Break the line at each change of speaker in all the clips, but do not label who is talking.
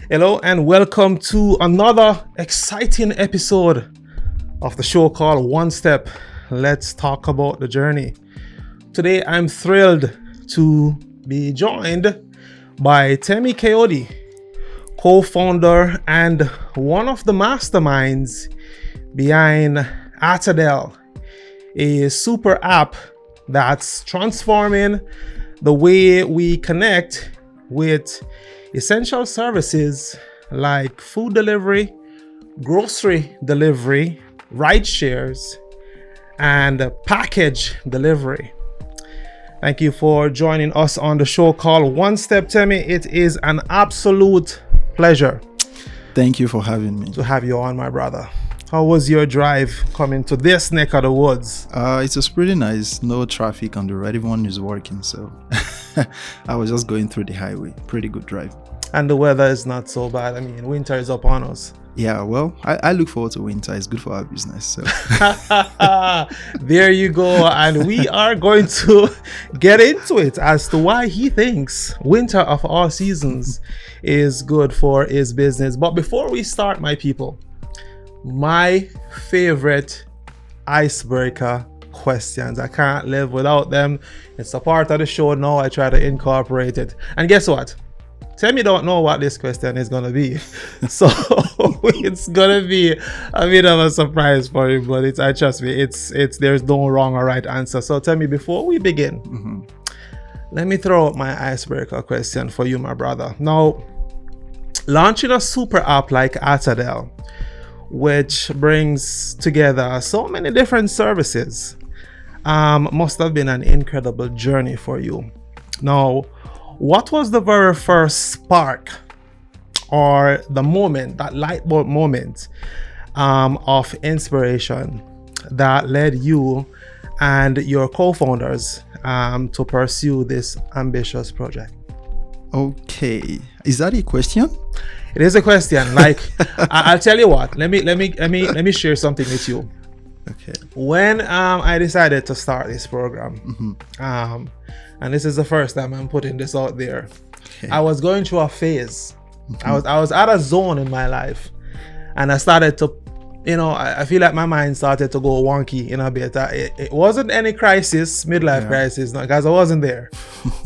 Hello and welcome to another exciting episode of the show called One Step. Let's talk about the journey. Today I'm thrilled to be joined by Temi Kayode, co-founder and one of the masterminds behind ATADel, a super app that's transforming the way we connect with essential services like food delivery, grocery delivery, rideshares, and package delivery. Thank you for joining us on the show called One Step, Temi. It is an absolute pleasure.
Thank you for having me.
To have you on, my brother. How was your drive coming to this neck of the woods?
It was pretty nice. No traffic on the road. Everyone is working, so I was just going through the highway. Pretty good drive.
And the weather is not so bad. I mean, winter is upon us.
Yeah, well, I look forward to winter. It's good for our business. So
there you go. And we are going to get into it as to why he thinks winter of all seasons is good for his business. But before we start, my people, my favorite icebreaker questions. I can't live without them. It's a part of the show now. I try to incorporate it. And guess what? Temi don't know what this question is gonna be, so it's gonna be a bit of a surprise for him. But I trust me, it's there's no wrong or right answer. So Temi, before we begin, let me throw out my icebreaker question for you, my brother. Now, launching a super app like ATADel, which brings together so many different services, must have been an incredible journey for you. Now, what was the very first spark or the moment, that light bulb moment of inspiration that led you and your co-founders to pursue this ambitious project?
Okay, is that a question?
It is a question. Like, I'll tell you what. Let me share something with you.
Okay.
When I decided to start this program, and this is the first time I'm putting this out there, okay, I was going through a phase. I was at a zone in my life, and I started to, I feel like my mind started to go wonky in a bit. It wasn't any crisis, midlife crisis, no, because I wasn't there.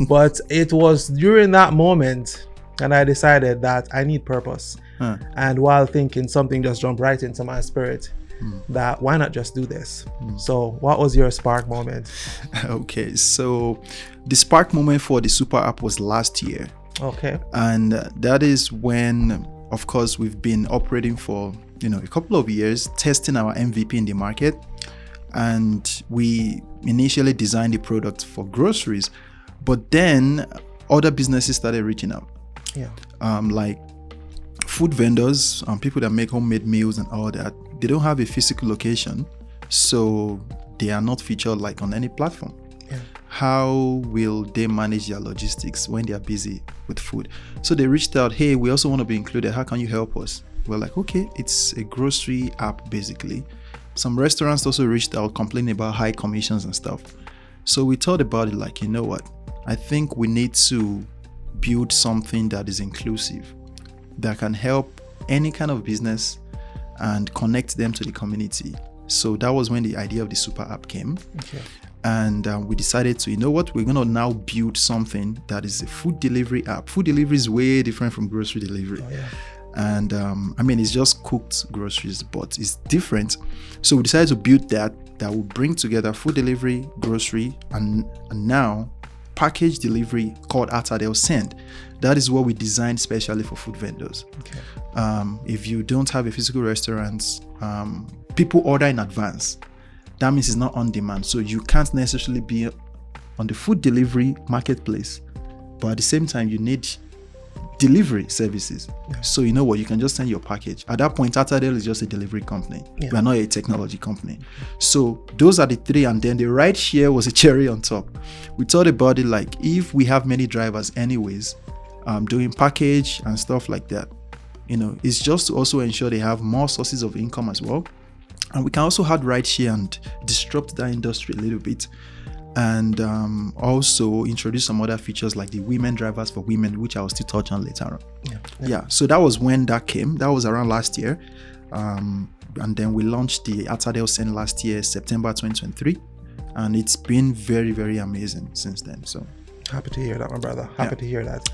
But it was during that moment, and I decided that I need purpose. And while thinking, something just jumped right into my spirit. That why not just do this? So what was your spark moment?
Okay, so the spark moment for the super app was last year.
Okay.
And that is when, of course, we've been operating for a couple of years, testing our MVP in the market. And we initially designed the product for groceries, but then other businesses started reaching out.
Yeah.
Like food vendors, people that make homemade meals and all that. They don't have a physical location, so they are not featured like on any platform. Yeah. How will they manage their logistics when they are busy with food? So they reached out, hey, we also want to be included. How can you help us? We're like, okay, it's a grocery app basically. Some restaurants also reached out complaining about high commissions and stuff. So we thought about it like, you know what? I think we need to build something that is inclusive, that can help any kind of business and connect them to the community. So that was when the idea of the super app came. Okay. And we decided to, we're going to now build something that is a food delivery app. Food delivery is way different from grocery delivery. Oh, yeah. And it's just cooked groceries, but it's different. So we decided to build that will bring together food delivery, grocery, and now package delivery called ATADel Send. That is what we designed specially for food vendors. Okay. If you don't have a physical restaurant, people order in advance. That means it's not on demand. So you can't necessarily be on the food delivery marketplace, but at the same time, you need delivery services. Yeah. So you know what, you can just send your package. At that point, ATADel is just a delivery company. Yeah. We are not a technology company. So those are the three, and then the rideshare was a cherry on top. We thought about it like, if we have many drivers anyways, doing package and stuff like that, it's just to also ensure they have more sources of income as well. And we can also have rideshare and disrupt that industry a little bit. and also introduce some other features like the women drivers for women, which I'll still touch on later on. Yeah. So that was when that came. That was around last year. And then we launched the ATADel Send last year, September 2023. And it's been very, very amazing since then. So
happy to hear that, my brother. Happy to hear that.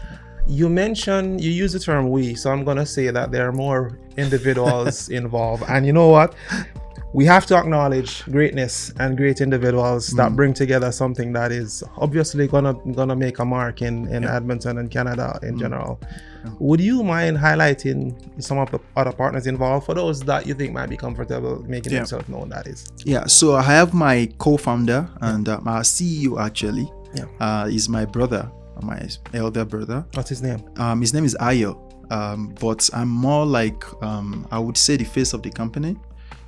You mentioned, you use the term we, so I'm going to say that there are more individuals involved. And you know what? We have to acknowledge greatness and great individuals that bring together something that is obviously gonna make a mark in Edmonton and Canada in general. Would you mind highlighting some of the other partners involved for those that you think might be comfortable making themselves known? That is.
Yeah. So I have my co-founder and our CEO actually. Is my brother, my elder brother.
What's his name?
His name is Ayo. But I'm more like I would say the face of the company.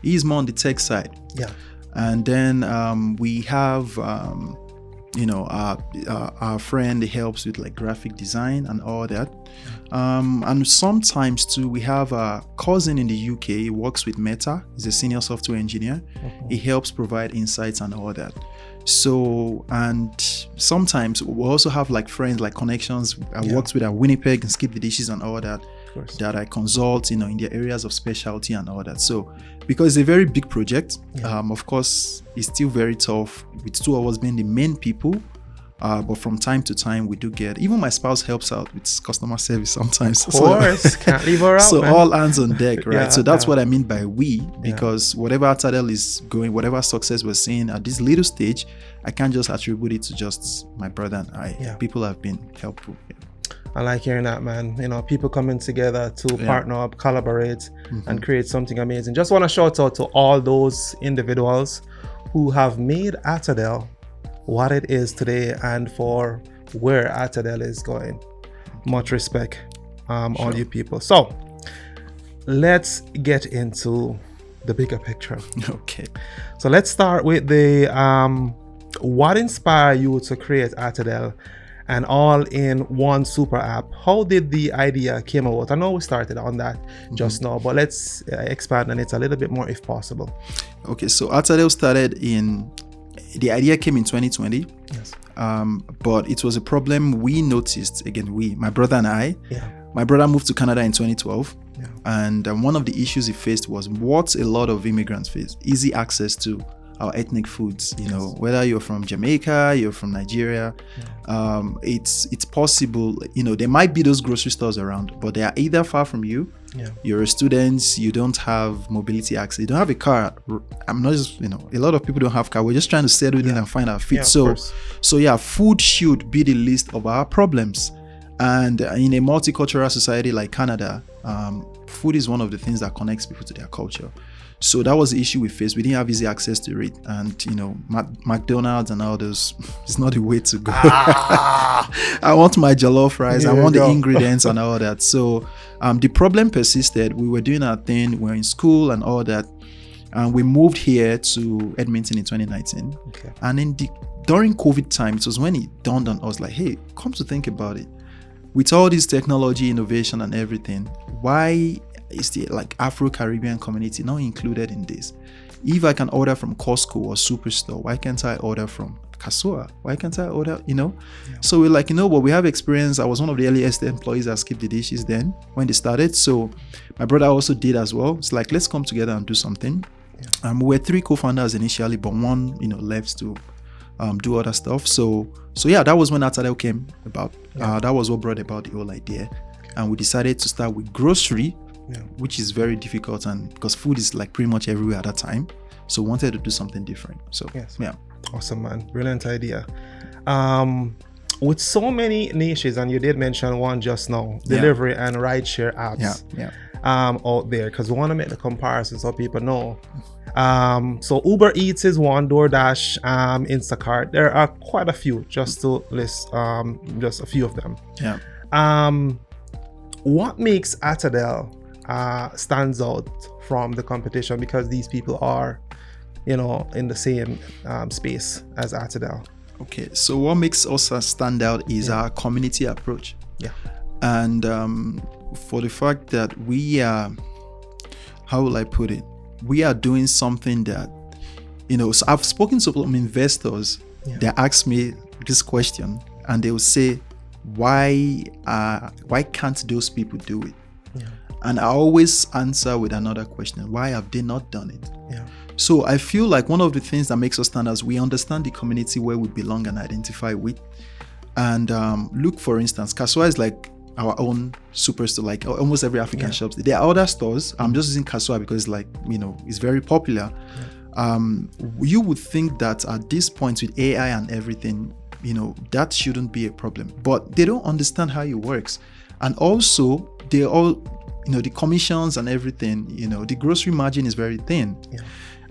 He's more on the tech side.
Yeah.
And then we have our friend helps with like graphic design and all that. And sometimes too we have a cousin in the UK. He works with Meta. He's a senior software engineer. He helps provide insights and all that. So, and sometimes we also have like friends, like connections. I worked with Winnipeg and Skip the Dishes and all that, that I consult, in their areas of specialty and all that. So, because it's a very big project, of course, it's still very tough with two of us being the main people. But from time to time, we do get, even my spouse helps out with customer service sometimes.
Of course, can't leave her out.
So
man.
all hands on deck, right? So that's what I mean by we, because whatever ATADel is going, whatever success we're seeing at this little stage, I can't just attribute it to just my brother and I. People have been helpful.
I like hearing that, man. People coming together to partner up, collaborate, and create something amazing. Just want to shout out to all those individuals who have made ATADel what it is today and for where ATADel is going. Much respect, all you people. So let's get into the bigger picture.
Okay.
So let's start with the what inspired you to create ATADel and all in one super app? How did the idea came about? I know we started on that just now, but let's expand on it a little bit more if possible.
Okay, so ATADel started the idea came in 2020.
Yes.
But it was a problem we noticed, again, my brother and I.
Yeah.
My brother moved to Canada in 2012.
Yeah.
And one of the issues he faced was what a lot of immigrants face: easy access to our ethnic foods. Whether you're from Jamaica, you're from Nigeria, it's possible. There might be those grocery stores around, but they are either far from you. Yeah. You're a student, you don't have mobility access, you don't have a car. I'm not just, a lot of people don't have car. We're just trying to settle in and find our feet. So food should be the least of our problems. And in a multicultural society like Canada, food is one of the things that connects people to their culture. So that was the issue we faced. We didn't have easy access to it. And, McDonald's and all those, it's not the way to go. I want my jollof rice. I want the ingredients and all that. So the problem persisted. We were doing our thing. We were in school and all that. And we moved here to Edmonton in 2019.
Okay.
And during COVID time, it was when it dawned on us, like, hey, come to think about it. With all this technology, innovation and everything, why is the Afro-Caribbean community not included in this? If I can order from Costco or Superstore, why can't I order from Kasua? Why can't I order, So we're like, but we have experience. I was one of the earliest employees at Skip the Dishes then when they started. So my brother also did as well. It's like, let's come together and do something. Yeah. We were 3 co-founders initially, but one, left to do other stuff. So that was when ATADel came about. That was what brought about the whole idea. And we decided to start with grocery, which is very difficult, and because food is like pretty much everywhere at that time. So wanted to do something different. So
awesome, man. Brilliant idea. With so many niches, and you did mention one just now, delivery and rideshare apps out there, because we want to make the comparison so people know. So Uber Eats is one, DoorDash, Instacart. There are quite a few, just to list just a few of them. What makes ATADel stands out from the competition, because these people are, in the same space as ATADel?
Okay, so what makes us stand out is our community approach.
Yeah.
And for the fact that we are, how will I put it? We are doing something that, so I've spoken to some investors they ask me this question and they will say, why can't those people do it?
Yeah.
And I always answer with another question: why have they not done it?
Yeah.
So I feel like one of the things that makes us stand out is we understand the community where we belong and identify with. And look, for instance, Kaswa is like our own superstore, like almost every African shops. There are other stores. I'm just using Kaswa because, like, it's very popular. You would think that at this point with AI and everything, that shouldn't be a problem, but they don't understand how it works. And also they all, the commissions and everything, the grocery margin is very thin,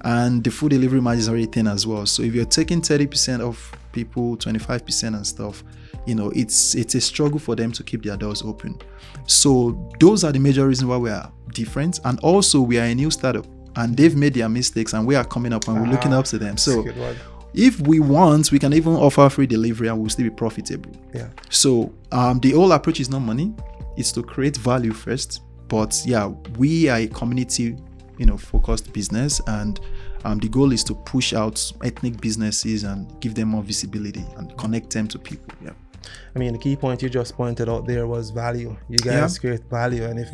and the food delivery margin is very thin as well. So if you're taking 30% off people, 25% and stuff, it's a struggle for them to keep their doors open. So those are the major reasons why we are different. And also we are a new startup and they've made their mistakes and we are coming up and we're looking up to them. So if we want, we can even offer free delivery and we'll still be profitable.
Yeah.
So the whole approach is not money, it's to create value first. But we are a community, focused business, and the goal is to push out ethnic businesses and give them more visibility and connect them to people. Yeah.
I mean, the key point you just pointed out there was value. You guys create value, and if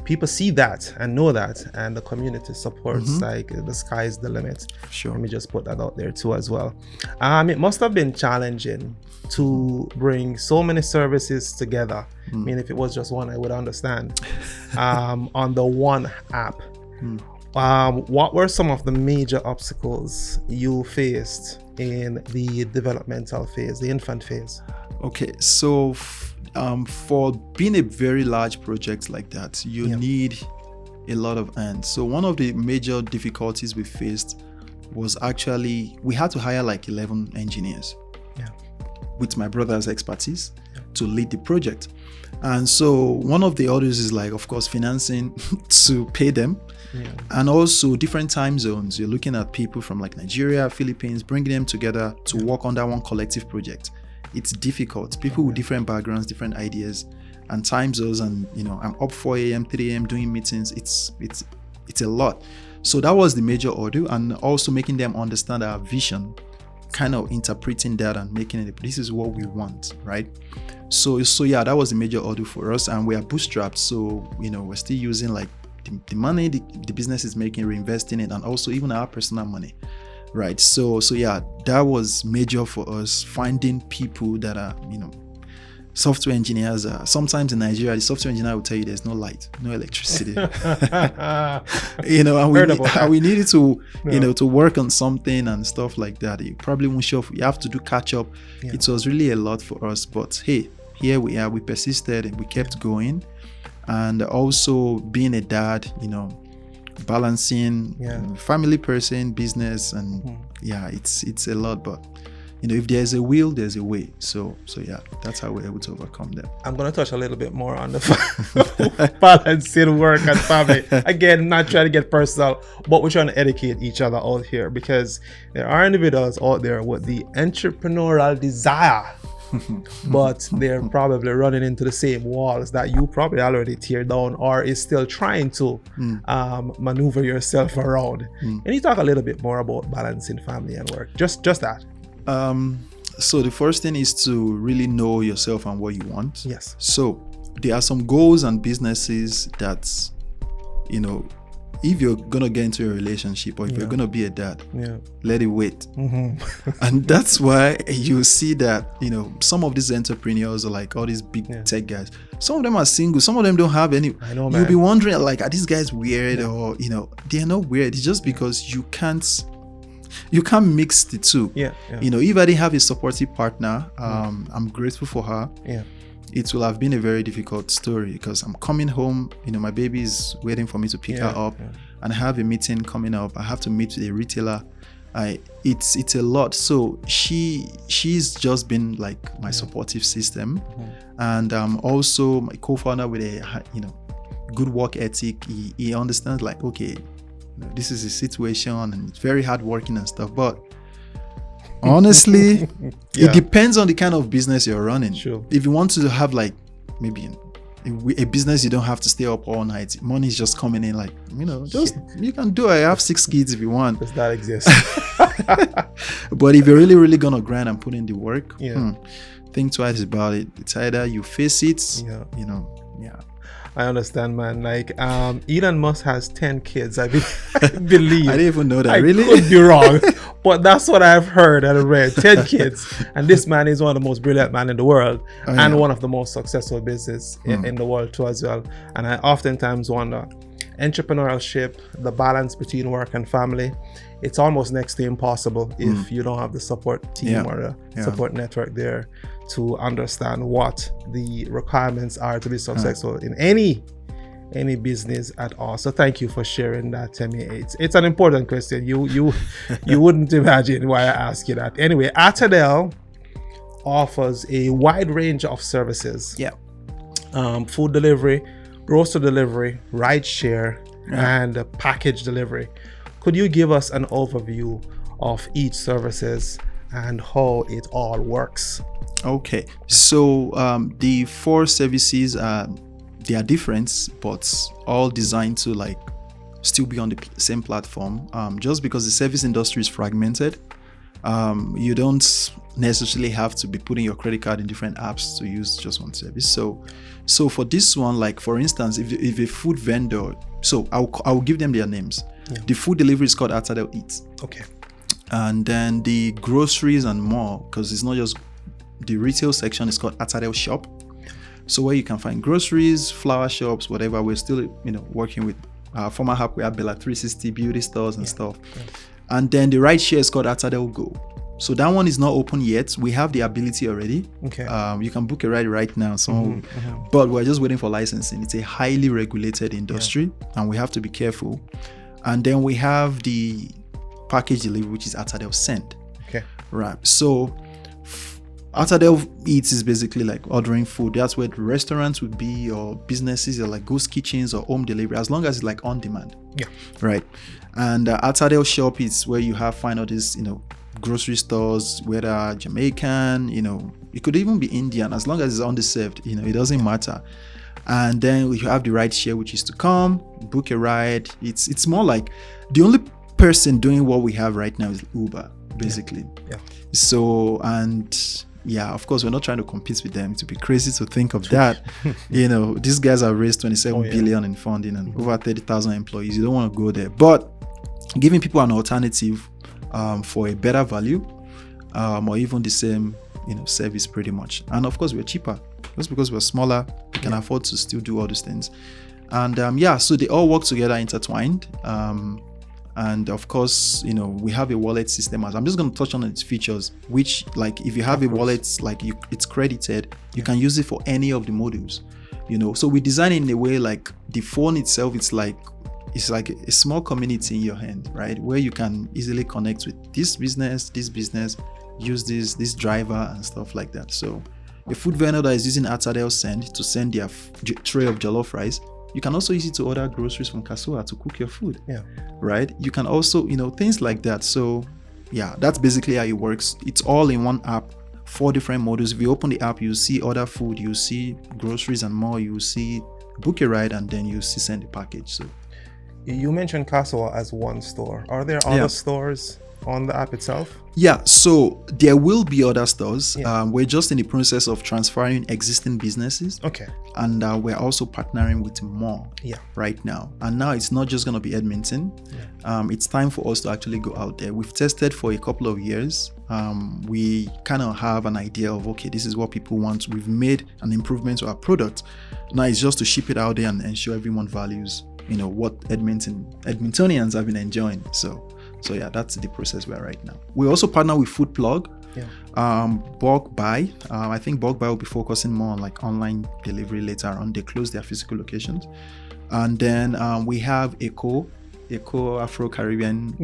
people see that and know that, and the community supports, like, the sky's the limit.
Sure.
Let me just put that out there too as well. It must have been challenging to bring so many services together. I mean, if it was just one, I would understand. On the one app. What were some of the major obstacles you faced in the developmental phase, the infant phase? Okay,
so for being a very large project like that, you need a lot of hands. So one of the major difficulties we faced was actually we had to hire like 11 engineers with my brother's expertise to lead the project. And so one of the orders is, like, of course, financing to pay them. And also different time zones. You're looking at people from like Nigeria, Philippines, bringing them together to work under one collective project. It's difficult. People with different backgrounds, different ideas, and time zones. And I'm up 4 a.m., 3 a.m. doing meetings. It's a lot. So that was the major order, and also making them understand our vision, kind of interpreting that and making it, this is what we want, right? So that was the major order for us, and we are bootstrapped. So we're still using like the money the business is making, reinvesting it, and also even our personal money, right? So that was major for us, finding people that are software engineers. Sometimes in Nigeria, the software engineer will tell you there's no light, no electricity. And we needed to to work on something and stuff like that. You probably won't show up. You have to do catch up. It was really a lot for us, but hey, here we are. We persisted and we kept going. And also being a dad, balancing family person, business, and it's a lot. But if there's a will, there's a way. So that's how we're able to overcome that.
I'm going to touch a little bit more on the balancing work and family. Again, not trying to get personal, but we're trying to educate each other out here, because there are individuals out there with the entrepreneurial desire, but they're probably running into the same walls that you probably already tear down, or is still trying to maneuver yourself around. Can you talk a little bit more about balancing family and work? Just that.
So the first thing is to really know yourself and what you want.
Yes.
So there are some goals and businesses that, if you're gonna get into a relationship, or if you're gonna be a dad, let it wait. And that's why you see that some of these entrepreneurs are like all these big tech guys. Some of them are single. Some of them don't have any.
I know, man.
You'll be wondering, like, are these guys weird? Or they're not weird. It's just because you can't mix the two. If I didn't have a supportive partner, I'm grateful for her. It will have been a very difficult story, because I'm coming home, my baby is waiting for me to pick her up, and I have a meeting coming up. I have to meet with a retailer. It's a lot. So she's just been like my supportive system, and also my co-founder with a good work ethic. He understands, like, okay, this is a situation and it's very hard working and stuff, but honestly, it depends on the kind of business you're running.
Sure.
If you want to have like maybe a business you don't have to stay up all night. Money is just coming in, like, just you can do it. I have 6 kids if you want.
Does that exist?
But if you're really, really gonna grind and put in the work, think twice about it. It's either you face it,
I understand, man. Like, Elon Musk has 10 kids, I believe.
I didn't even know that.
I
really?
could be wrong, but that's what I've heard and read. 10 kids, and this man is one of the most brilliant men in the world, and one of the most successful business in the world too, as well. And I oftentimes wonder, entrepreneurship, the balance between work and family, it's almost next to impossible if you don't have the support team or the support network there to understand what the requirements are to be successful in any business at all. So thank you for sharing that, Temi. It's an important question. You wouldn't imagine why I ask you that. Anyway, ATADel offers a wide range of services. Food delivery, grocery delivery, rideshare, and package delivery. Could you give us an overview of each services and how it all works?
Okay, so the 4 services they are different, but all designed to like still be on the same platform. Just because the service industry is fragmented, you don't necessarily have to be putting your credit card in different apps to use just one service. So for this one, like for instance, if a food vendor, so I'll give them their names. The food delivery is called ATADel Eat.
Okay.
And then the groceries and more, because it's not just the retail section, is called ATADel Shop. So where you can find groceries, flower shops, whatever. We're still, working with our former app. We have Bella 360 beauty stores and stuff. And then the rideshare is called ATADel Go. So that one is not open yet. We have the ability already. Okay. You can book a ride right now. So, but we're just waiting for licensing. It's a highly regulated industry, and we have to be careful. And then we have the package delivery, which is ATADel Send. Okay. Right. So ATADel Eats is basically like ordering food. That's where the restaurants would be, or businesses, or like ghost kitchens or home delivery, as long as it's like on demand. Yeah. Right. And ATADel Shop is where you find all these, grocery stores, whether Jamaican, it could even be Indian, as long as it's underserved, it doesn't matter. And then we have the rideshare, which is to come, book a ride. It's more like the only person doing what we have right now is Uber, basically. Yeah. So, and of course, we're not trying to compete with them. It would be crazy to think of that. These guys have raised 27 billion in funding and over 30,000 employees. You don't want to go there. But giving people an alternative for a better value, or even the same, service pretty much. And of course, we're cheaper. Just because we're smaller, we can afford to still do all these things. And so they all work together, intertwined. And of course, we have a wallet system. I'm just going to touch on its features, which, like, if you have a wallet, like it's credited, you can use it for any of the modules. So we design it in a way like the phone itself, it's like a small community in your hand, right? Where you can easily connect with this business, use this driver and stuff like that. So a food vendor that is using ATADel Send to send their tray of jollof rice, you can also use it to order groceries from Kasua to cook your food. Yeah. Right? You can also, things like that. So that's basically how it works. It's all in one app, 4 different modules. If you open the app, you see order food, you see groceries and more, you see book a ride, and then you see send the package. So
you mentioned Kasua as one store. Are there other stores on the app itself?
Yeah, so there will be other stores. We're just in the process of transferring existing businesses. Okay. And we're also partnering with more right now. And now it's not just going to be Edmonton. It's time for us to actually go out there. We've tested for a couple of years. We kind of have an idea of, okay, this is what people want. We've made an improvement to our product. Now it's just to ship it out there and ensure everyone values, what Edmontonians have been enjoying. So that's the process we're right now. We also partner with Foodplug, Bulk Buy. I think Bulk Buy will be focusing more on like online delivery later on. They close their physical locations. And then we have Eco Afro-Caribbean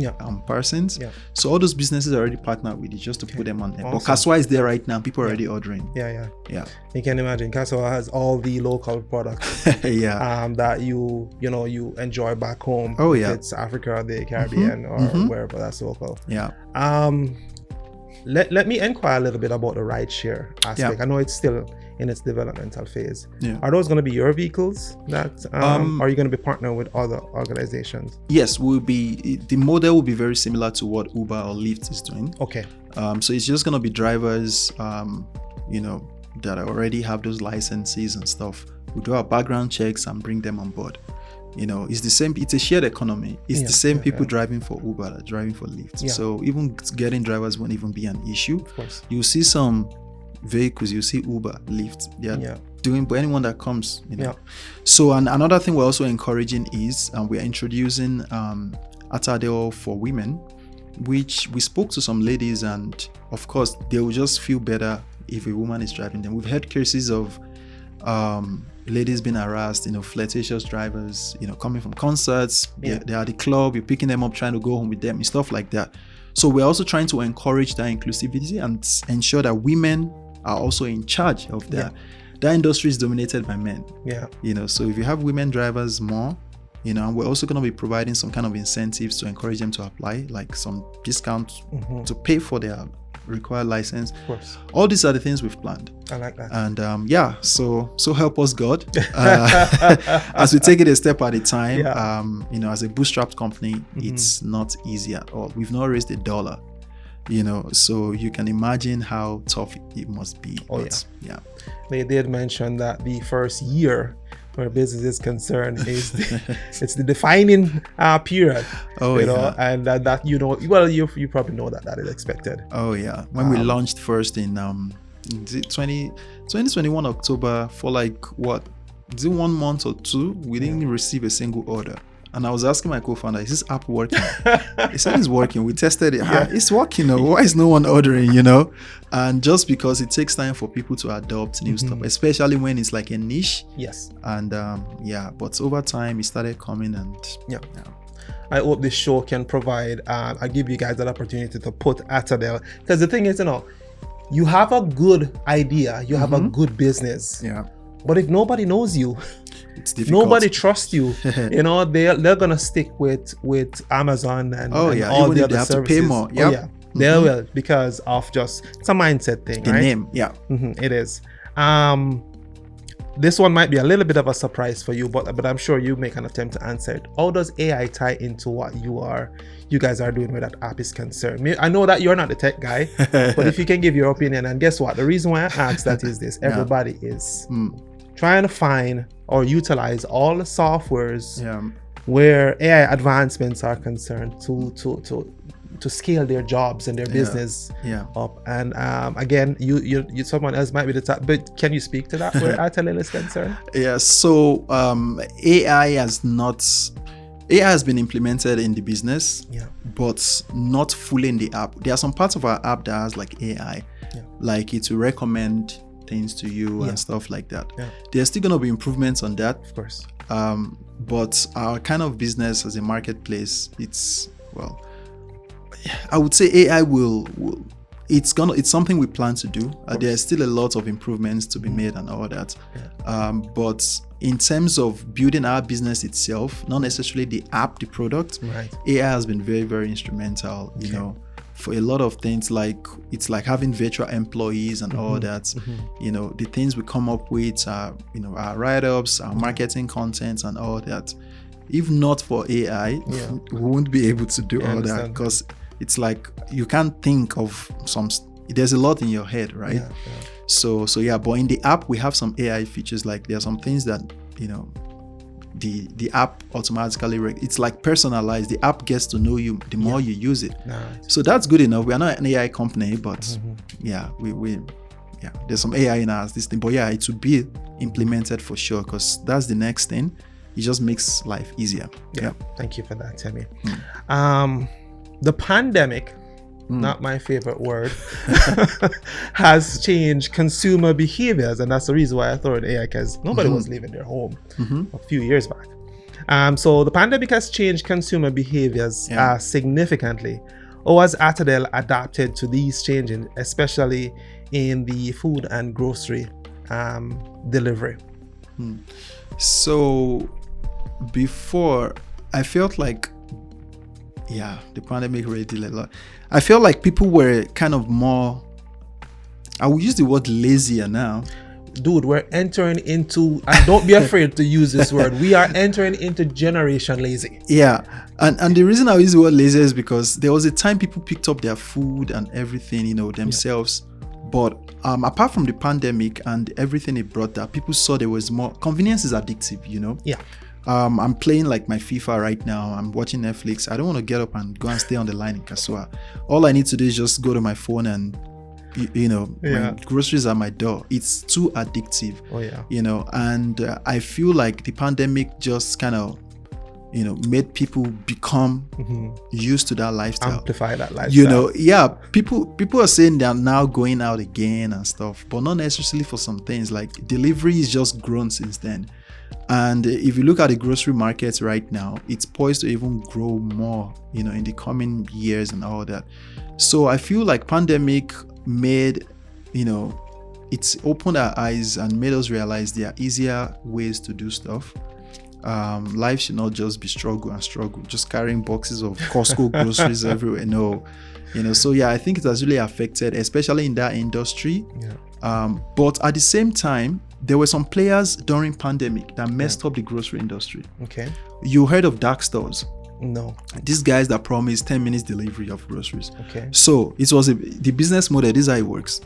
persons. So all those businesses are already partnered with it, just to put them on there. Awesome. But Kasua is there right now. People are already ordering. Yeah.
You can imagine Kasua has all the local products that you enjoy back home. Oh yeah. If it's Africa or the Caribbean or wherever that's local. Yeah. Let me inquire a little bit about the rideshare aspect. I know it's still in its developmental phase.
Yeah.
Are those going to be your vehicles that are you going to be partnering with other organizations?
Yes, the model will be very similar to what Uber or Lyft is doing.
Okay.
So it's just going to be drivers, that already have those licenses and stuff. We do our background checks and bring them on board. It's the same. It's a shared economy. It's the same people driving for Uber that driving for Lyft.
Yeah.
So even getting drivers won't even be an issue.
Of course.
You'll see some vehicles. You see Uber, Lyft. They are doing, but anyone that comes.
Yeah.
So another thing we're also encouraging is, we're introducing ATADel for women, which we spoke to some ladies, and of course they will just feel better if a woman is driving them. We've had cases of ladies being harassed, flirtatious drivers, coming from concerts, they're at the club, you're picking them up, trying to go home with them and stuff like that. So we're also trying to encourage that inclusivity and ensure that women are also in charge of that. That industry is dominated by men. So if you have women drivers more, and we're also going to be providing some kind of incentives to encourage them to apply, like some discounts to pay for their required license. Of course. All these are the things we've planned.
I like that.
And so help us God as we take it a step at a time. As a bootstrapped company, it's not easy at all. We've not raised $1, so you can imagine how tough it must be.
They did mention that the first year where business is concerned is it's the defining period. And that you probably know that is expected.
When we launched first in 2021 October, for like what, is it 1 month or 2, we didn't receive a single order. And I was asking my co-founder, is this app working? He said it's working. We tested it. It's working. Why is no one ordering, And just because it takes time for people to adopt new stuff, especially when it's like a niche.
Yes.
And but over time it started coming and
I hope this show can provide, I give you guys that opportunity to put ATADel, because the thing is, you have a good idea, you have a good business. But if nobody knows you,
it's difficult.
Nobody trusts you. They're gonna stick with Amazon and all the other services.
Have to pay more.
They will, because of it's a mindset thing.
The
right?
name,
it is. This one might be a little bit of a surprise for you, but I'm sure you make an attempt to answer it. How does AI tie into what you guys are doing where that app is concerned? I know that you're not the tech guy, but if you can give your opinion, and guess what? The reason why I asked that is this: everybody is trying to find or utilize all the softwares where AI advancements are concerned to scale their jobs and their business up. And again, you someone else might be the top, but can you speak to that where ATADel is concerned?
So AI has been implemented in the business, but not fully in the app. There are some parts of our app that has like AI, like it will recommend things to you and stuff like that. There's still going to be improvements on that,
of course.
But our kind of business as a marketplace, I would say AI it's something we plan to do. There's still a lot of improvements to be made and all that. But in terms of building our business itself, not necessarily the app, the product, AI has been very, very instrumental, for a lot of things. Like it's like having virtual employees and all that. The things we come up with are, our write-ups, our marketing content and all that. If not for AI, we won't be able to do all that, because it's like you can't think of there's a lot in your head, right? So but in the app we have some AI features. Like there are some things that the app automatically it's like personalized. The app gets to know you the more you use it. So that's good enough. We are not an AI company, but there's some AI in us, this thing. But it will be implemented for sure, because that's the next thing. It just makes life easier.
Thank you for that, Temi. The pandemic, not my favorite word, has changed consumer behaviors, and that's the reason why I throw in AI, because nobody was leaving their home a few years back. So the pandemic has changed consumer behaviors significantly. How has ATADel adapted to these changes, especially in the food and grocery delivery? So
before, I felt like the pandemic really did a lot. I feel like people were kind of more, I would use the word lazier now.
dude, we're entering into, and don't be afraid to use this word, we are entering into generation lazy.
Yeah. And the reason I use the word lazy is because there was a time people picked up their food and everything, themselves. But apart from the pandemic and everything it brought that, people saw there was more. Convenience is addictive,
Yeah.
I'm playing like my FIFA right now. I'm watching Netflix. I don't want to get up and go and stay on the line in Kasua. All I need to do is just go to my phone and, my groceries are my door. It's too addictive.
Oh, yeah.
And I feel like the pandemic just kind of, made people become used to that lifestyle.
Amplify that lifestyle.
People are saying they're now going out again and stuff, but not necessarily for some things. Like delivery is just grown since then. And if you look at the grocery market right now, it's poised to even grow more, in the coming years and all that. So I feel like pandemic made, it's opened our eyes and made us realize there are easier ways to do stuff. Life should not just be struggle, just carrying boxes of Costco groceries everywhere. No, so I think it has really affected, especially in that industry. But at the same time, there were some players during pandemic that messed up the grocery industry. Okay. You heard of dark stores?
No.
These guys that promise 10 minutes delivery of groceries.
Okay.
So it was the business model. This is how it works.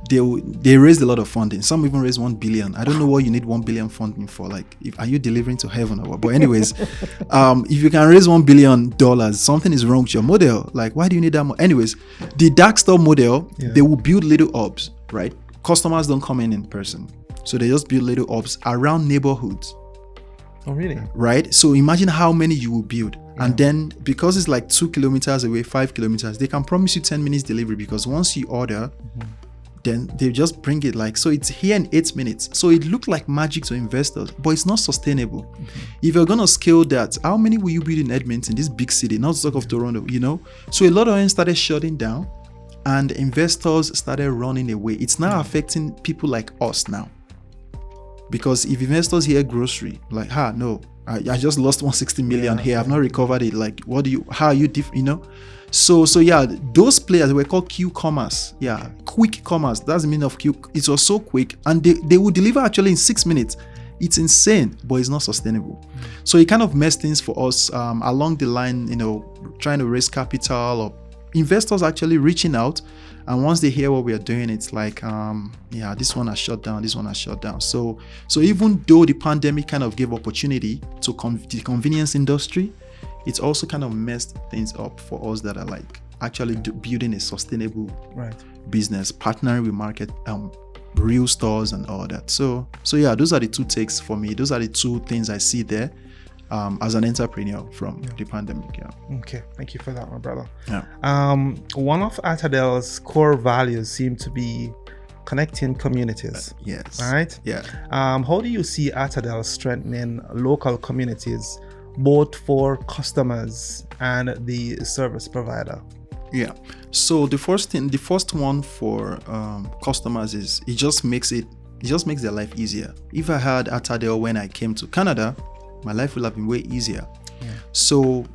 They raised a lot of funding. Some even raised 1 billion. I don't know what you need 1 billion funding for. Like, are you delivering to heaven or what? But anyways, if you can raise $1 billion, something is wrong with your model. Like, why do you need that much? Anyways, the dark store model, they will build little hubs, right? Customers don't come in person. So they just build little hubs around neighborhoods.
Oh, really?
Right? So imagine how many you will build. Yeah. And then because it's like 2 kilometers away, 5 kilometers, they can promise you 10 minutes delivery because once you order, then they just bring it so it's here in 8 minutes. So it looked like magic to investors, but it's not sustainable. If you're going to scale that, how many will you build in Edmonton, this big city, not to talk of Toronto, So a lot of them started shutting down and investors started running away. It's now affecting people like us now. Because if investors hear grocery, like, no, I just lost 160 million here. I've not recovered it. Like, how are you So those players were called Q-commerce. Quick commerce. That's the meaning of Q. It was so quick and they would deliver actually in 6 minutes. It's insane, but it's not sustainable. So it kind of messed things for us along the line, trying to raise capital or investors actually reaching out. And once they hear what we are doing, it's like, this one has shut down, this one has shut down. So even though the pandemic kind of gave opportunity to the convenience industry, it's also kind of messed things up for us that are like actually building a sustainable business, partnering with market, real stores and all that. So those are the two takes for me. Those are the two things I see there. As an entrepreneur from the pandemic.
Okay, thank you for that, my brother.
One
of ATADel's core values seem to be connecting communities.
Yes.
Right?
Yeah.
How do you see ATADel strengthening local communities, both for customers and the service provider?
Yeah. So the first one for customers is it just makes their life easier. If I had ATADel when I came to Canada, my life will have been way easier. So,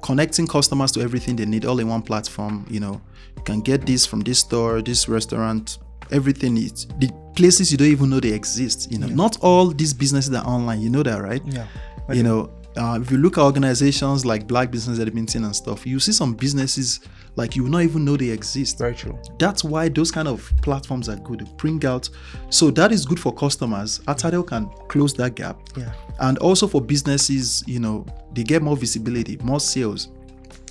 connecting customers to everything they need all in one platform, you can get this from this store, this restaurant, everything is the places you don't even know they exist. Not all these businesses are online. You know that, right?
Yeah.
If you look at organizations like Black Business Edmonton and stuff, you see some businesses like you will not even know they exist.
Very true.
That's why those kind of platforms are good to bring out. So that is good for customers. ATADel can close that gap.
Yeah.
And also for businesses, they get more visibility, more sales,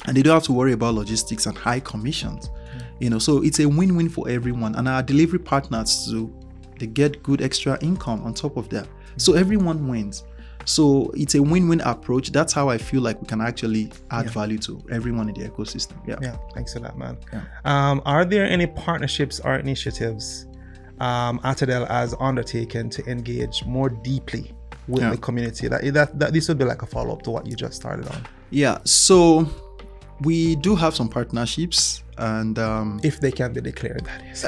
and they don't have to worry about logistics and high commissions. So it's a win-win for everyone. And our delivery partners too, they get good extra income on top of that. So everyone wins. So it's a win-win approach. That's how I feel like we can actually add value to everyone in the ecosystem.
Yeah. Thanks for that, man. Are there any partnerships or initiatives ATADel has undertaken to engage more deeply with the community? That this would be like a follow-up to what you just started on.
Yeah. So we do have some partnerships, and
if they can be declared, that is.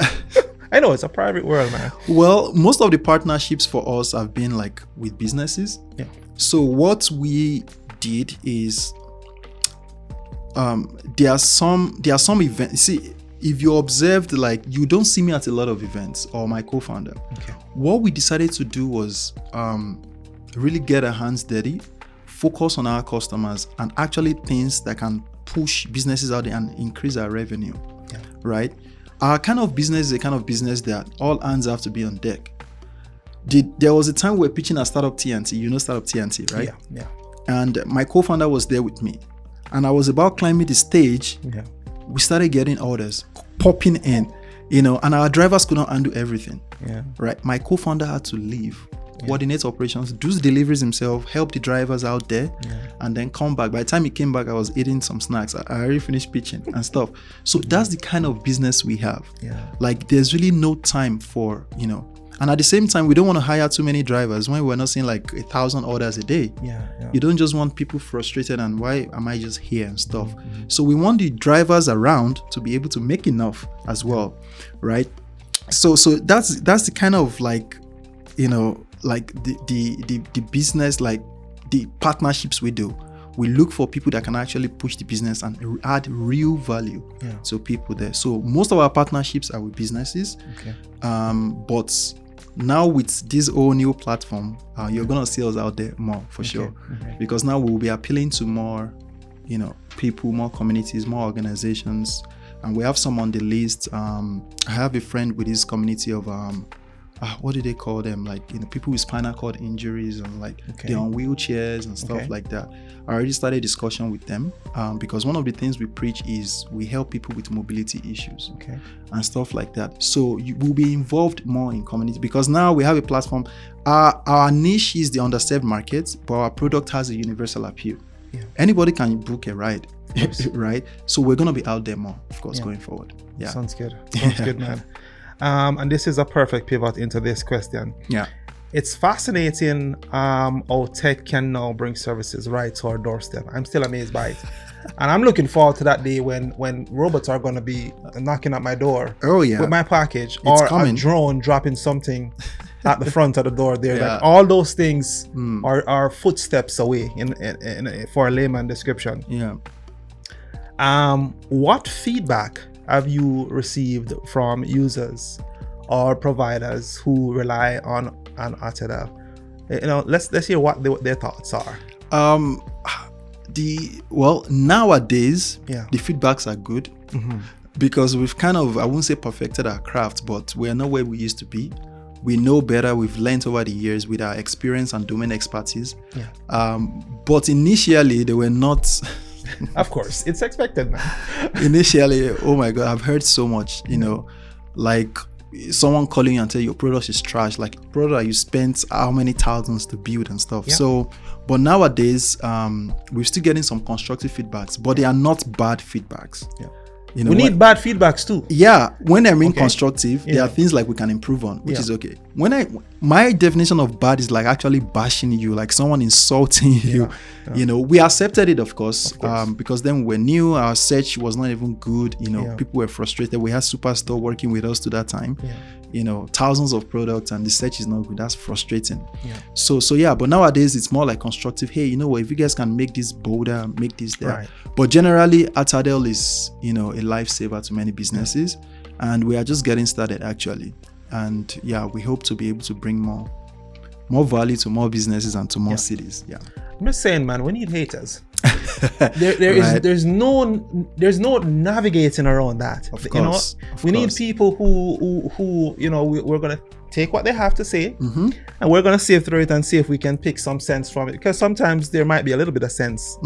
I know it's a private world, man.
Well, most of the partnerships for us have been like with businesses.
Yeah.
So what we did is there are some events. See, if you observed, like, you don't see me at a lot of events, or my co-founder.
Okay.
What we decided to do was really get our hands dirty, focus on our customers, and actually things that can push businesses out there and increase our revenue.
Yeah.
Right? Our kind of business is a kind of business that all hands have to be on deck. There was a time we were pitching a startup TNT. You know startup TNT, right?
Yeah.
And my co-founder was there with me. And I was about climbing the stage.
Yeah.
We started getting orders popping in, and our drivers could not handle everything.
Yeah.
Right? My co-founder had to leave, coordinate operations, do the deliveries himself, help the drivers out there, and then come back. By the time he came back, I was eating some snacks. I already finished pitching and stuff. So that's the kind of business we have.
Yeah.
Like, there's really no time for, and at the same time, we don't want to hire too many drivers when we're not seeing like 1,000 orders a day.
Yeah.
You don't just want people frustrated and why am I just here and stuff. So we want the drivers around to be able to make enough as well, right? So that's the kind of like, like the business, like the partnerships we do. We look for people that can actually push the business and add real value to people there. So most of our partnerships are with businesses.
Okay.
But now with this whole new platform, you're gonna see us out there more for sure.
Okay.
Because now we'll be appealing to more, people, more communities, more organizations, and we have some on the list. I have a friend with this community of what do they call them? Like, people with spinal cord injuries and like they're on wheelchairs and stuff like that. I already started discussion with them because one of the things we preach is we help people with mobility issues and stuff like that. So you will be involved more in community because now we have a platform. Our niche is the underserved market, but our product has a universal appeal. Yeah. Anybody can book a ride, right? So we're going to be out there more, of course, going forward. Yeah.
Sounds good. Sounds good, man. And this is a perfect pivot into this question.
Yeah.
It's fascinating how tech can now bring services right to our doorstep. I'm still amazed by it. And I'm looking forward to that day when robots are going to be knocking at my door with my package, or a drone dropping something at the front of the door there. Like, all those things are footsteps away in for a layman description.
Yeah.
What feedback have you received from users or providers who rely on ATADel? Let's hear what their thoughts are.
Nowadays the feedbacks are good because we've kind of, I won't say perfected our craft, but we're not where we used to be. We know better. We've learned over the years with our experience and domain expertise. But initially they were not.
Of course, it's expected, man.
Initially, oh my God, I've heard so much, like someone calling you and tell you your product is trash, like product you spent how many thousands to build and stuff. So, but nowadays, we're still getting some constructive feedbacks, but they are not bad feedbacks.
We need bad feedbacks too.
Yeah, when I mean constructive, there are things like we can improve on, which is okay. My definition of bad is like actually bashing you, like someone insulting you. We accepted it, of course. Because then we're new, our search was not even good. People were frustrated. We had Superstore working with us to that time. Thousands of products and the search is not good. That's frustrating. So but nowadays it's more like constructive. Hey, if you guys can make this bolder, make this there.
Right.
But generally, ATADel is a lifesaver to many businesses, and we are just getting started actually. And we hope to be able to bring more value to more businesses and to more cities.
I'm just saying, man, we need haters. There's no navigating around that.
Of course,
we need people who we're gonna take what they have to say, and we're gonna sift through it and see if we can pick some sense from it. Because sometimes there might be a little bit of sense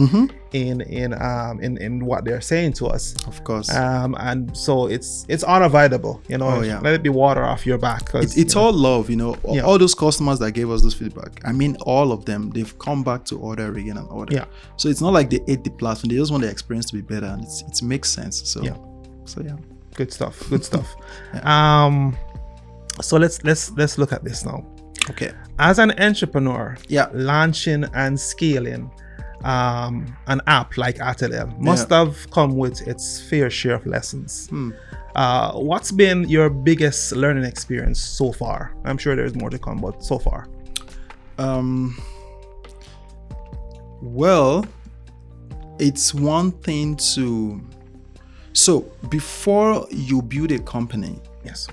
in what they're saying to us.
Of course.
And so it's unavoidable. Let it be water off your back.
It's all love. All those customers that gave us this feedback. I mean, all of them. They've come back to order again and order. So it's not like they ate the platform. They just want the experience to be better, and it makes sense. So
good stuff. So let's look at this now.
Okay.
As an entrepreneur, launching and scaling an app like ATADel must have come with its fair share of lessons. What's been your biggest learning experience so far? I'm sure there's more to come, but so far.
Well, it's one thing to... So before you build a company,
Yes.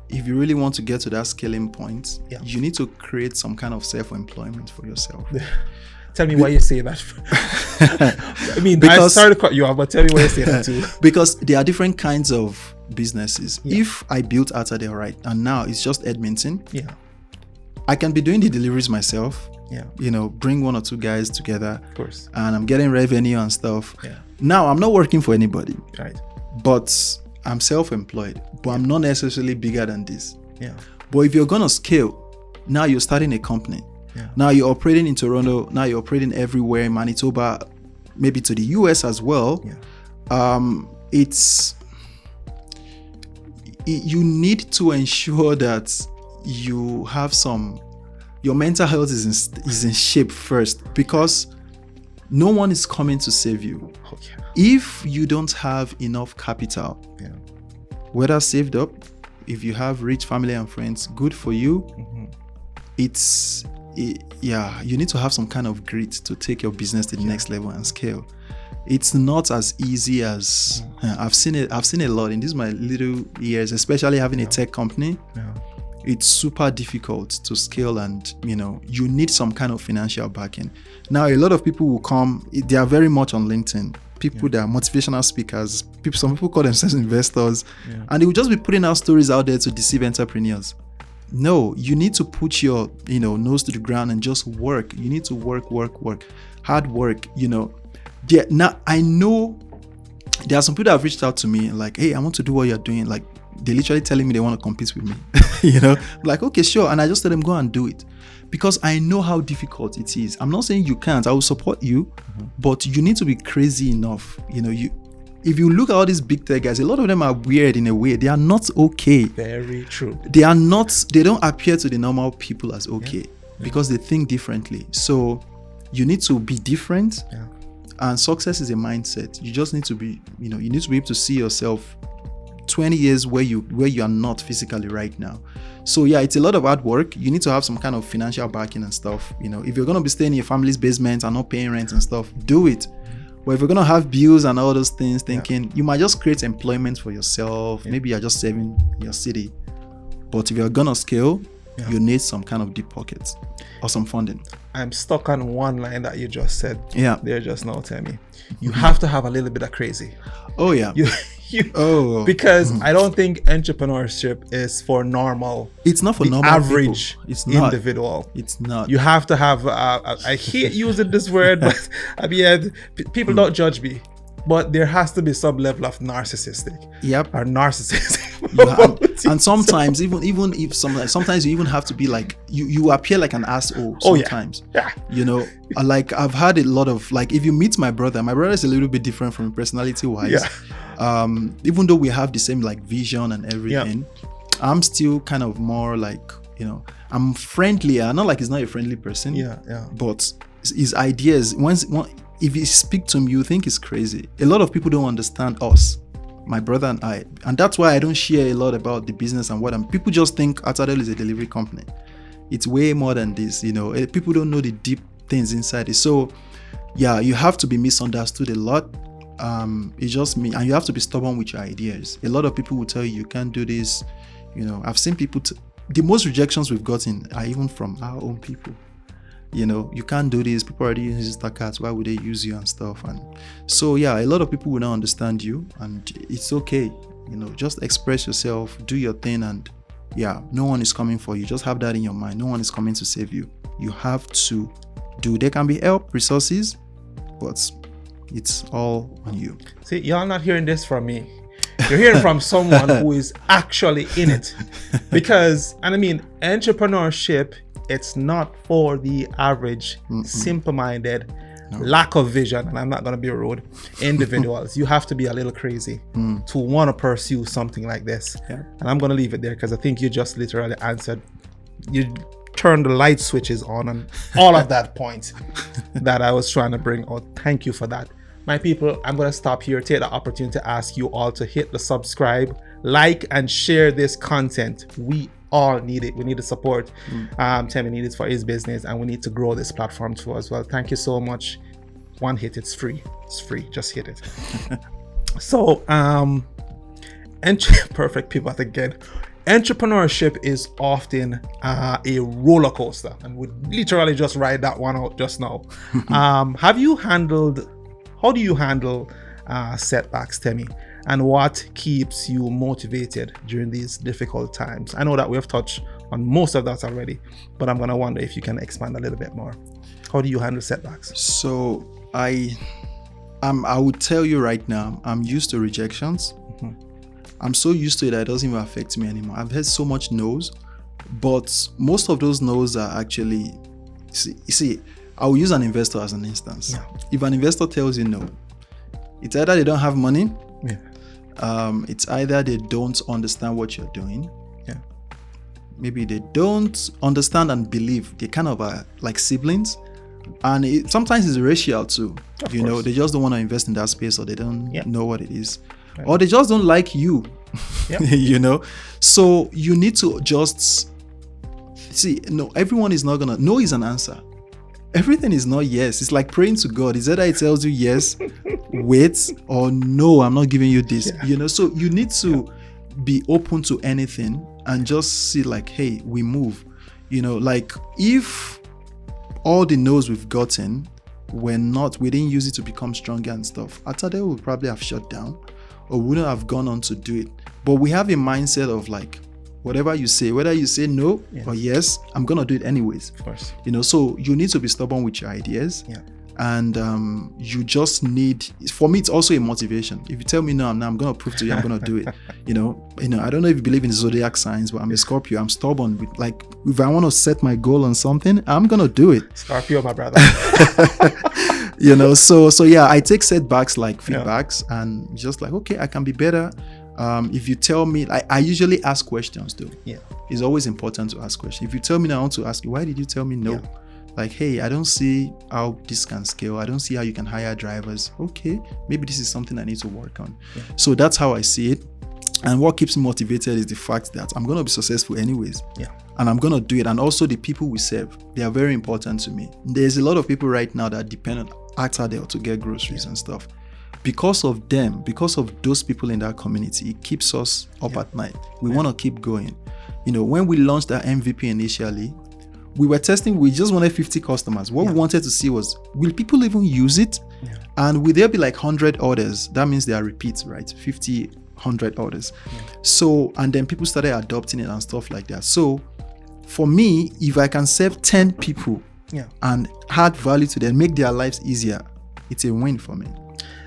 if you really want to get to that scaling point,
Yeah.
you need to create some kind of self-employment for yourself.
Tell me why you say that. I mean, I started to cut you off, but tell me why you say that too.
Because there are different kinds of businesses.
Yeah.
If I built ATADel, right, and now it's just Edmonton,
Yeah.
I can be doing the deliveries myself.
Yeah.
You know, bring 1 or 2 guys together,
Of course.
and I'm getting revenue and stuff.
Yeah.
Now I'm not working for anybody,
Right.
but I'm self-employed, but I'm not necessarily bigger than this.
Yeah.
But if you're gonna scale, now you're starting a company.
Yeah.
Now you're operating in Toronto. Now you're operating everywhere in Manitoba, maybe to the US as well.
Yeah.
You need to ensure that you have your mental health is in shape first, because no one is coming to save you.
Okay.
If you don't have enough capital,
Yeah.
whether saved up, if you have rich family and friends, good for you.
Mm-hmm.
You need to have some kind of grit to take your business to the next level and scale. It's not as easy as I've seen a lot in these my little years, especially having a tech company.
Yeah.
It's super difficult to scale, and you need some kind of financial backing. Now a lot of people will come, they are very much on LinkedIn, people that are motivational speakers, some people call themselves investors, and they will just be putting out stories out there to deceive entrepreneurs. No, you need to put your nose to the ground and just work. You need to work, hard work. Now I know there are some people that have reached out to me like, hey, I want to do what you're doing. Like, they're literally telling me they want to compete with me. Like, okay, sure. And I just tell them, go and do it, because I know how difficult it is. I'm not saying you can't. I will support you, but you need to be crazy enough. If you look at all these big tech guys, a lot of them are weird in a way. They are not okay.
Very true.
They don't appear to the normal people as okay, because they think differently. So you need to be different.
Yeah.
And success is a mindset. You just need to be, you need to be able to see yourself 20 years where you are not physically right now. So yeah, it's a lot of hard work. You need to have some kind of financial backing and stuff. If you're going to be staying in your family's basement and not paying rent and stuff, do it. But if you're going to have bills and all those things, thinking you might just create employment for yourself. Maybe you're just saving your city. But if you're going to scale, you need some kind of deep pockets or some funding.
I'm stuck on one line that you just said.
Yeah.
There just now, Temi. You have to have a little bit of crazy.
Oh yeah.
Because I don't think entrepreneurship is for normal.
It's not for normal
average
people. It's not.
Individual.
It's not.
You have to have. I hate using this word, but at the end, people don't judge me. But there has to be some level of narcissistic.
Yep.
Or narcissism.
And sometimes even if sometimes you even have to be like you appear like an asshole sometimes.
Yeah.
Like I've had a lot of, like, if you meet my brother is a little bit different from personality wise.
Yeah.
Even though we have the same like vision and everything, I'm still kind of more like, I'm friendlier. Not like he's not a friendly person.
Yeah.
But his ideas, if you speak to him, you think it's crazy. A lot of people don't understand us, my brother and I, and that's why I don't share a lot about the business and what people just think ATADel is a delivery company. It's way more than this. People don't know the deep things inside it. So yeah, you have to be misunderstood a lot. It's just me, and you have to be stubborn with your ideas. A lot of people will tell you can't do this. I've seen people the most rejections we've gotten are even from our own people. You can't do this. People already use Instacart. Why would they use you and stuff? And so yeah, a lot of people will not understand you, and it's okay. Just express yourself, do your thing, and yeah, no one is coming for you. Just have that in your mind. No one is coming to save you. You have to do. There can be help, resources, but it's all on you.
See, y'all not hearing this from me. You're hearing from someone who is actually in it. Because, and I mean, entrepreneurship, it's not for the average, simple-minded, lack of vision, and I'm not going to be rude, individuals. You have to be a little crazy to want to pursue something like this.
Yeah.
And I'm going to leave it there because I think you just literally answered. You turned the light switches on and all of that point that I was trying to bring out. Thank you for that. My people, I'm going to stop here, take the opportunity to ask you all to hit the subscribe, like, and share this content. We all need it. We need the support. Temi needs it for his business, and we need to grow this platform too as well. Thank you so much. One hit, it's free. It's free. Just hit it. So, perfect pivot again. Entrepreneurship is often a roller coaster, and we literally just ride that one out just now. How do you handle setbacks, Temi? And what keeps you motivated during these difficult times? I know that we have touched on most of that already, but I'm going to wonder if you can expand a little bit more. How do you handle setbacks?
So I would tell you right now, I'm used to rejections. I'm so used to it that it doesn't even affect me anymore. I've heard so much no's, but most of those no's are actually, see, I will use an investor as an instance.
Yeah.
If an investor tells you no, it's either they don't have money, it's either they don't understand what you're doing.
Yeah.
Maybe they don't understand and believe. They kind of are like siblings. And sometimes it's racial too.
Of
you
course.
know, they just don't want to invest in that space, or they don't know what it is.
Right.
Or they just don't like you.
Yep.
You know? So you need to just see, no, everyone is not gonna, no is an answer. Everything is not yes. It's like praying to God. It's either it tells you yes, wait, or no, I'm not giving you this.
Yeah.
You know, so you need to be open to anything and just see like, hey, we move. You know, like if all the no's we've gotten we didn't use it to become stronger and stuff, ATADel would probably have shut down or wouldn't have gone on to do it. But we have a mindset of like, whatever you say, whether you say no or yes, I'm gonna do it anyways.
Of course.
You know, so you need to be stubborn with your ideas.
Yeah.
And you just need, for me, it's also a motivation. If you tell me no, I'm gonna prove to you I'm gonna do it. You know, I don't know if you believe in zodiac signs, but I'm a Scorpio. I'm stubborn with, like, if I want to set my goal on something, I'm gonna do it.
Scorpio, my brother.
You know, so yeah, I take setbacks like feedbacks and just like, okay, I can be better. If you tell me, I usually ask questions though.
Yeah.
It's always important to ask questions. If you tell me now, I want to ask you, why did you tell me no?
Yeah.
Like, hey, I don't see how this can scale. I don't see how you can hire drivers. Okay, maybe this is something I need to work on. Yeah. So that's how I see it. And what keeps me motivated is the fact that I'm going to be successful anyways. Yeah. And I'm going to do it. And also the people we serve, they are very important to me. There's a lot of people right now that depend on ATADel to get groceries and stuff. Because of them, because of those people in that community, it keeps us up at night. We want to keep going. You know, when we launched our MVP initially, we were testing, we just wanted 50 customers. What we wanted to see was, will people even use it? Yeah. And will there be like 100 orders? That means they are repeats, right? 50, 100 orders. Yeah. So, and then people started adopting it and stuff like that. So for me, if I can serve 10 people and add value to them, make their lives easier, it's a win for me.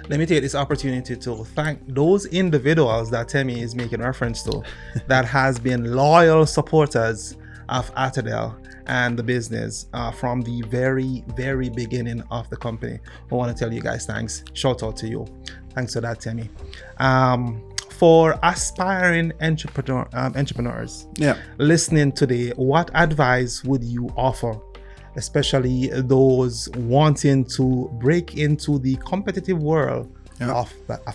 Let me take this opportunity to thank those individuals that Temi is making reference to that has been loyal supporters of ATADel and the business from the very, very beginning of the company. I want to tell you guys thanks. Shout out to you. Thanks for that, Temi. For aspiring entrepreneurs listening today, what advice would you offer, especially those wanting to break into the competitive world of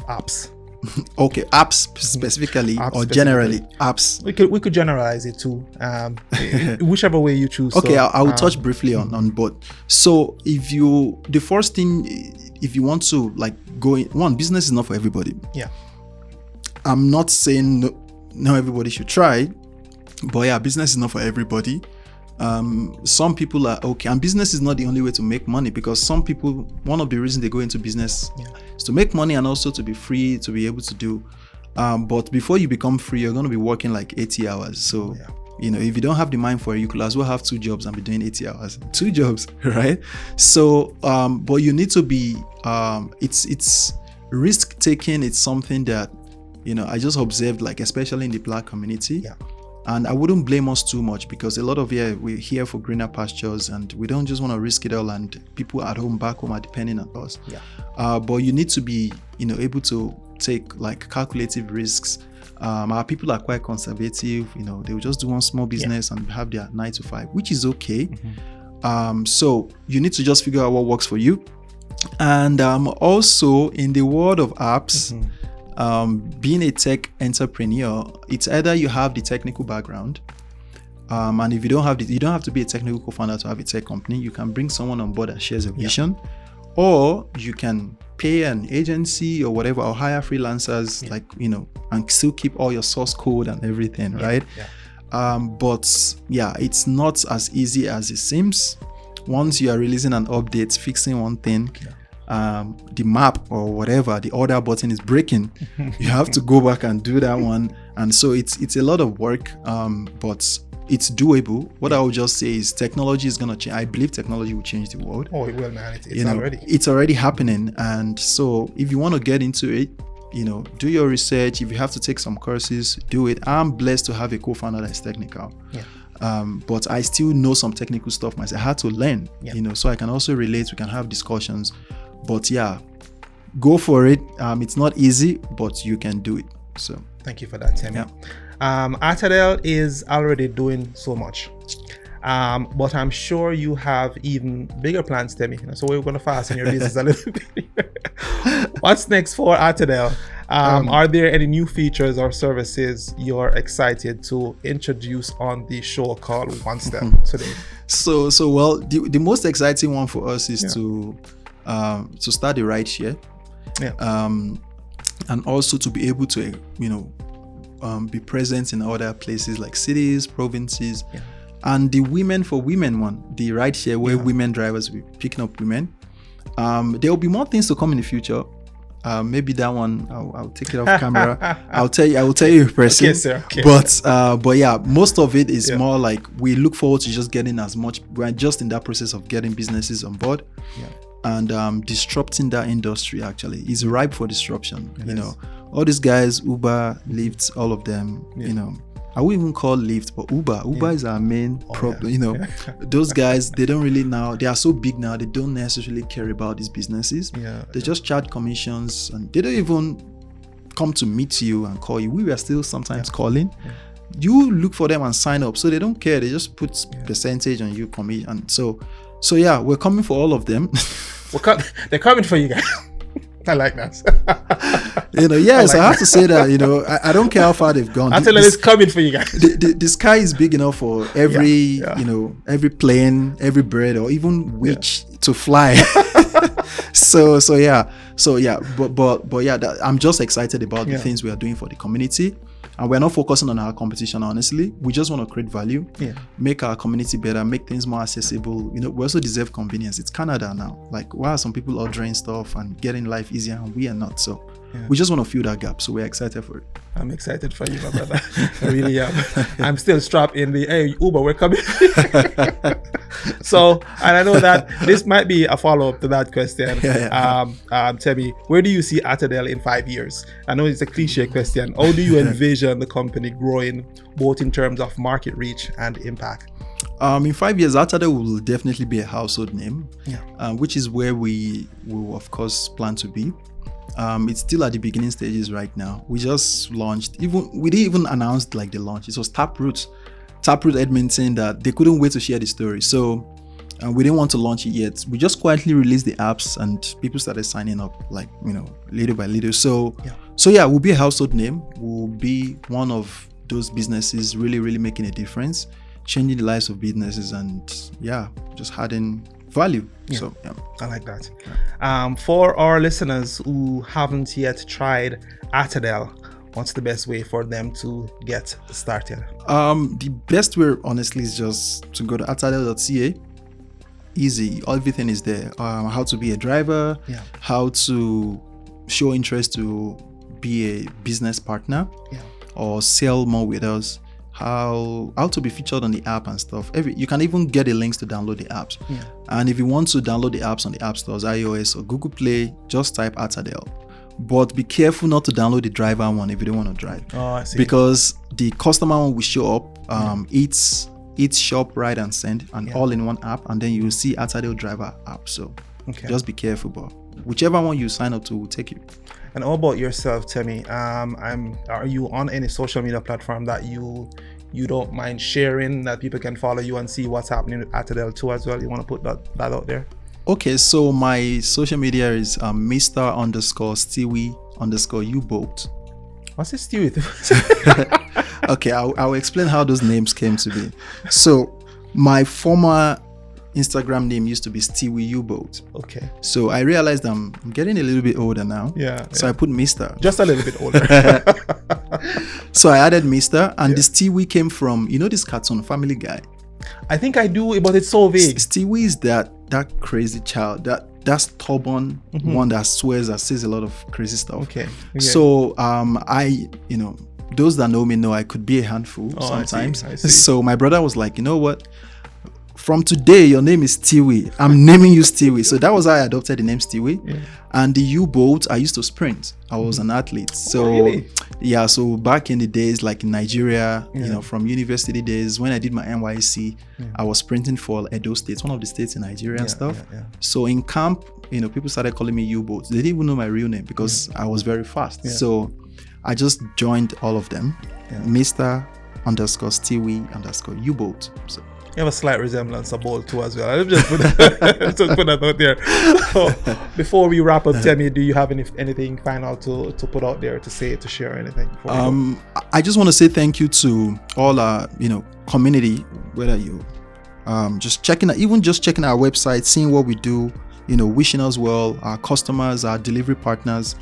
apps?
Okay, apps specifically, or generally apps.
We could generalize it too, whichever way you choose.
Okay, so, I will touch briefly on both. So the first thing, if you want to like go in, one, business is not for everybody. Yeah. I'm not saying no everybody should try, but yeah, business is not for everybody. Some people are okay, and business is not the only way to make money, because some people, one of the reasons they go into business is to make money and also to be free, to be able to do. But before you become free, you're going to be working like 80 hours. So, you know, if you don't have the mind for it, you could as well have 2 jobs and be doing 80 hours. 2 jobs, right? So, but you need to be, it's risk taking. It's something that, you know, I just observed, like, especially in the Black community. Yeah. And I wouldn't blame us too much, because a lot of we're here for greener pastures, and we don't just want to risk it all, and people at home, back home, are depending on us. Yeah. But you need to be, you know, able to take like calculative risks. Our people are quite conservative. You know, they will just do one small business and have their 9 to 5, which is okay. Mm-hmm. So you need to just figure out what works for you. And also in the world of apps, being a tech entrepreneur, it's either you have the technical background, and if you don't have you don't have to be a technical co-founder to have a tech company. You can bring someone on board that shares a vision, or you can pay an agency or whatever, or hire freelancers, like, you know, and still keep all your source code and everything, right? But yeah, it's not as easy as it seems. Once you are releasing an update, fixing one thing, the map or whatever, the order button is breaking, you have to go back and do that one. And so it's a lot of work, but it's doable. What I would just say is technology is going to change. I believe technology will change the world.
Oh, it will, man.
It's already happening. And so if you want to get into it, you know, do your research. If you have to take some courses, do it. I'm blessed to have a co-founder that is technical. But I still know some technical stuff myself. I had to learn, you know, so I can also relate. We can have discussions. But yeah, go for it. It's not easy, but you can do it. So
thank you for that, Temi. ATADel is already doing so much, but I'm sure you have even bigger plans, Temi. So we're going to fasten your business a little bit. What's next for ATADel? Are there any new features or services you're excited to introduce on the show called One Step today?
So well, the most exciting one for us is to start the rideshare, and also to be able to, you know, be present in other places like cities, provinces, and the women for women one, the rideshare where women drivers will be picking up women. There will be more things to come in the future. Maybe that one I'll take it off camera. I will tell you in person.
Okay, sir. Okay.
But yeah, most of it is more like we look forward to just getting as much. We're just in that process of getting businesses on board. And disrupting that industry actually is ripe for disruption. You know, all these guys, Uber, Lyft, all of them, you know, I wouldn't even call Lyft, but Uber is our main problem. You know, those guys, they don't really now, they are so big now, they don't necessarily care about these businesses. They just charge commissions and they don't even come to meet you and call you. We were still sometimes calling. You look for them and sign up. So they don't care. They just put percentage on you, commit. And so yeah, we're coming for all of them.
They're coming for you guys. I like that.
You know, yes, I have to say that. You know, I don't care how far they've gone.
ATADel is coming for you guys.
The sky is big enough for every, you know, every plane, every bird, or even witch to fly. So yeah, but yeah, I'm just excited about the things we are doing for the community. And we're not focusing on our competition, honestly. We just want to create value, make our community better, make things more accessible. You know, we also deserve convenience. It's Canada now. Like, why are some people ordering stuff and getting life easier and we are not? So we just want to fill that gap. So we're excited for it.
I'm excited for you, my brother. I really am. I'm still strapped in the, hey, Uber, we're coming. So, and I know that this might be a follow-up to that question. Temi, where do you see ATADel in 5 years? I know it's a cliche question. How do you envision the company growing, both in terms of market reach and impact?
In 5 years, ATADel will definitely be a household name, which is where we will, of course, plan to be. It's still at the beginning stages right now. We just launched, we didn't even announce like the launch. It was Taproot Edmonton that they couldn't wait to share the story. So we didn't want to launch it yet. We just quietly released the apps and people started signing up, like, you know, little by little. So yeah, we'll be a household name. We'll be one of those businesses really making a difference, changing the lives of businesses, and just adding value. So
I like that. For our listeners who haven't yet tried ATADel, what's the best way for them to get started?
The best way, honestly, is just to go to atadel.ca. Easy, everything is there. How to be a driver, how to show interest to be a business partner, or sell more with us, how to be featured on the app and stuff. You can even get the links to download the apps. And if you want to download the apps on the app stores, iOS or Google Play, just type ATADel. But be careful not to download the driver one if you don't want to drive.
Oh, I see.
Because the customer one will show up. It's shop, ride and send, and all in one app, and then you will see ATADel driver app. So just be careful, but whichever one you sign up to will take you.
And how about yourself, Temi? Are you on any social media platform that you don't mind sharing, that people can follow you and see what's happening with ATADel too as well? You want to put that out there?
Okay, so my social media is Mr_Stewie_U-boat.
What's this Stewie?
Okay, I'll explain how those names came to be. So my former Instagram name used to be Stewie U-Boat.
Okay.
So I realized I'm getting a little bit older now.
Yeah.
So I put Mr.
Just a little bit older.
So I added Mr. And the Stewie came from, you know, this cartoon Family Guy.
I think I do, but it's so vague.
Stewie is that crazy child, that stubborn one that swears, that says a lot of crazy stuff.
Okay.
So I, you know, those that know me know I could be a handful sometimes.
I see.
So my brother was like, you know what? From today, your name is Stewie. I'm naming you Stewie. So that was how I adopted the name Stewie. Yeah. And the U-Boat, I used to sprint. I was an athlete. So
really?
Yeah, so back in the days, like in Nigeria, you know, from university days, when I did my NYC, I was sprinting for Edo State, one of the states in Nigeria and stuff. So in camp, you know, people started calling me U-Boat. They didn't even know my real name because I was very fast. So I just joined all of them. Mr. _ Stewie _ U-Boat. So
you have a slight resemblance of both two as well. I'll just put that out there. So, before we wrap up, Temi, do you have anything final to put out there, to say, to share anything?
I just want to say thank you to all our, you know, community, whether you just checking our website, seeing what we do, you know, wishing us well, our customers, our delivery partners,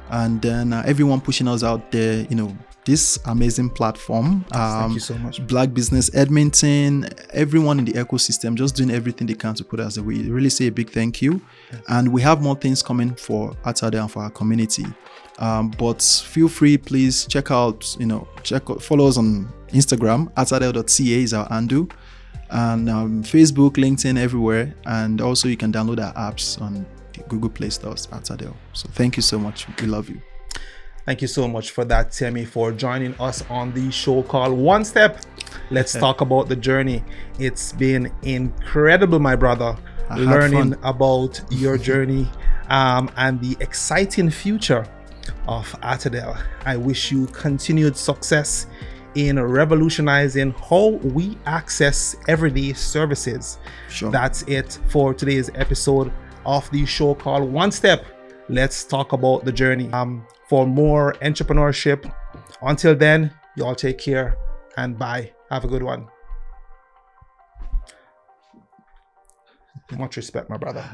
and then everyone pushing us out there, you know, this amazing platform.
Thank you so much.
Black Business Edmonton, everyone in the ecosystem just doing everything they can to put us away. Really say a big thank you. And we have more things coming for ATADel and for our community. But feel free, please check out, you know, follow us on Instagram. atadel.ca is our handle. And Facebook, LinkedIn, everywhere. And also you can download our apps on the Google Play Stores, ATADel. So thank you so much. We love you.
Thank you so much for that, Temi, for joining us on the show called One Step. Let's talk about the journey. It's been incredible, my brother, learning about your journey and the exciting future of ATADel. I wish you continued success in revolutionizing how we access everyday services.
Sure.
That's it for today's episode of the show called One Step. Let's talk about the journey. For more entrepreneurship. Until then, y'all take care and bye. Have a good one. Much respect, my brother.